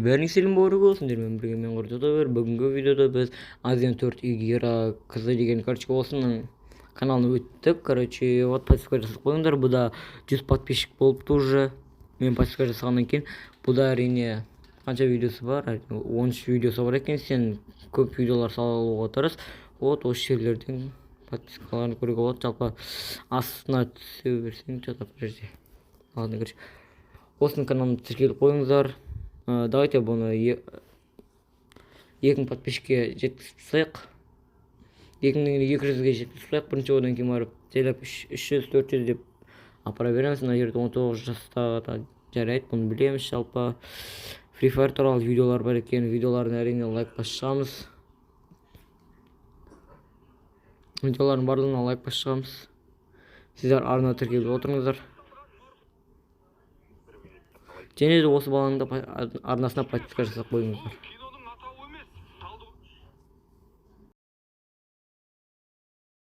Бәріңіз сәлем бауыры болсын дермен бірге мен Құртадабер. Бүгінгі видеода біз Азия 4 Игера қызы деген осының каналына өттік. Вот подписка жасап қойыңдар. Бұда 100 подписчик болыпты уже. Мен подписка жасағаннан кейін бұда әрине қанша видеосы бар? 13 видеосы бар екен. Сен көп видеолар салуға тырыс. Вот осы жерлерден подпискаларын көруге болады. Жалпы астына түсе берсең жатап жерде. Ладно, короче. Осының каналына тіркеліп қойыңыздар. Давайте бұны 2000 подписчикке жеткізіп тастайық. 2200-ге жеткізіп тастайық. Бірінші одан кейін барып телеп 300-400 деп апара береміз. Мына жерде 19 жастағы жарайды, бұны білеміз. Жалпы Free Fire туралы видеолар бар екен. Видеоларын әрине лайк басып Видеолардың барлығына лайк басып Сіздер арна тіркеліп отырыңыздар. Және де осы баланың да арнасына подписка жасап қойыңыздар.